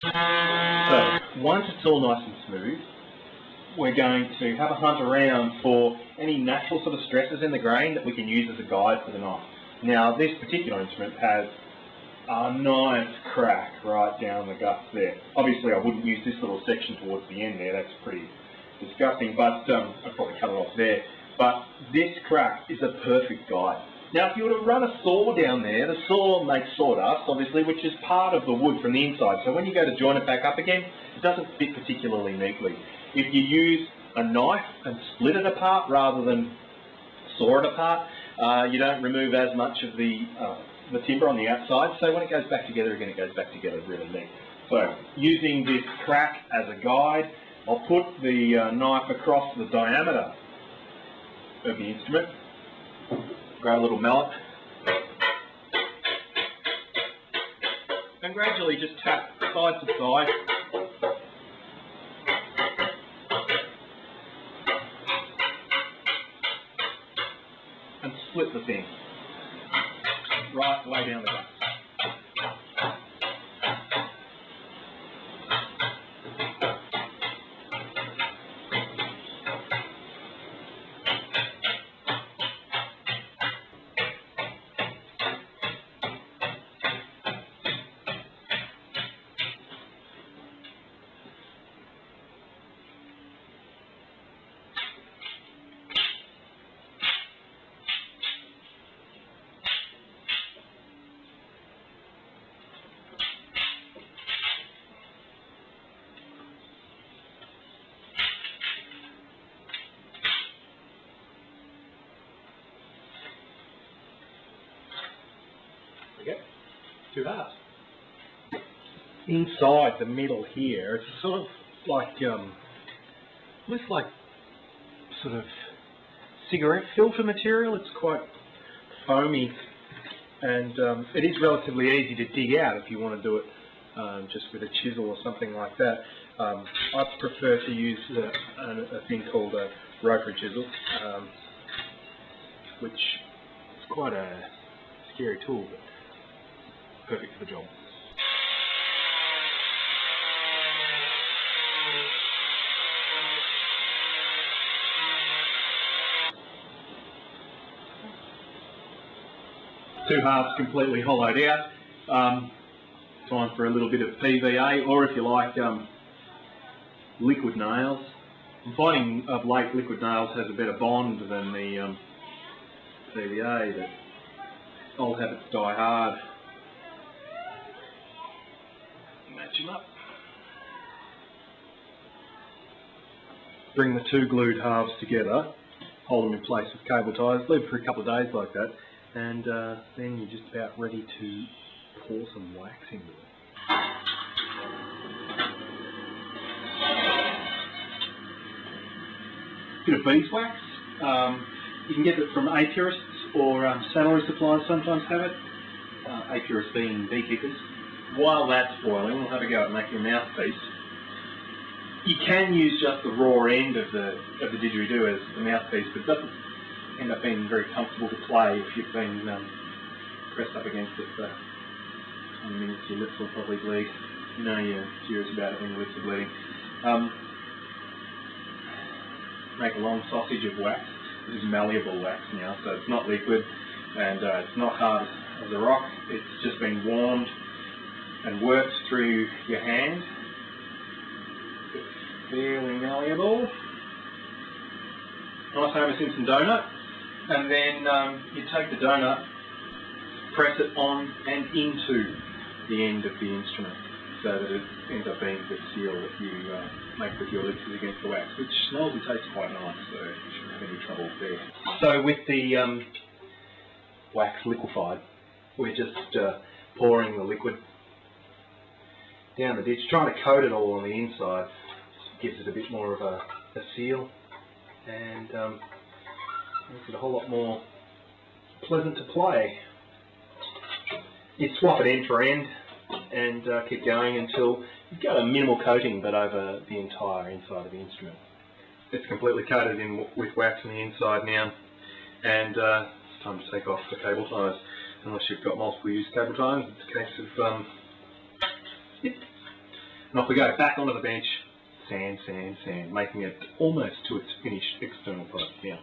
So once it's all nice and smooth, we're going to have a hunt around for any natural sort of stresses in the grain that we can use as a guide for the knife. Now this particular instrument has a nice crack right down the guts there. Obviously I wouldn't use this little section towards the end there, that's pretty disgusting, but I'd probably cut it off there. But this crack is a perfect guide. Now if you were to run a saw down there, the saw makes sawdust obviously, which is part of the wood from the inside, so when you go to join it back up again, it doesn't fit particularly neatly. If you use a knife and split it apart rather than saw it apart, you don't remove as much of the timber on the outside, so when it goes back together again, it goes back together really neat. So using this crack as a guide, I'll put the knife across the diameter of the instrument, grab a little mallet, and gradually just tap side to side. And split the thing right way down the gut. Okay, 2 halves. Inside the middle here, it's sort of like, looks like sort of cigarette filter material. It's quite foamy, and it is relatively easy to dig out if you want to do it just with a chisel or something like that. I prefer to use a thing called a roper chisel, which is quite a scary tool, but perfect for the job. Two halves completely hollowed out. Time for a little bit of PVA, or if you like, liquid nails. I'm finding of late liquid nails has a better bond than the PVA, but old habits die hard. Match them up. Bring the 2 glued halves together, hold them in place with cable ties, leave it for a couple of days like that, and then you're just about ready to pour some wax into it. Bit of beeswax. You can get it from apiarists, or salary suppliers sometimes have it. Apiarists being beekeepers. While that's boiling, we'll have a go at making a mouthpiece. You can use just the raw end of the didgeridoo as the mouthpiece, but it doesn't end up being very comfortable to play if you've been pressed up against it for 20 minutes. Your lips will probably bleed. You know you're serious about it when your lips are bleeding. Make a long sausage of wax. This is malleable wax now, so it's not liquid and it's not hard as a rock. It's just been warmed and worked through your hand. It's fairly malleable. Nice Homer Simpson donut, and then you take the donut, press it on and into the end of the instrument, so that it ends up being the seal that you make with your lips against the wax, which smells and tastes quite nice, so you shouldn't have any trouble there. So with the wax liquefied, we're just pouring the liquid down the ditch, trying to coat it all on the inside. Gives it a bit more of a seal, and makes it a whole lot more pleasant to play. You swap it end for end and keep going until you've got a minimal coating, but over the entire inside of the instrument. It's completely coated in with wax on the inside now, and it's time to take off the cable ties. Unless you've got multiple use cable ties, it's a case of And off we go, back onto the bench, sand, sand, sand, making it almost to its finished external product now.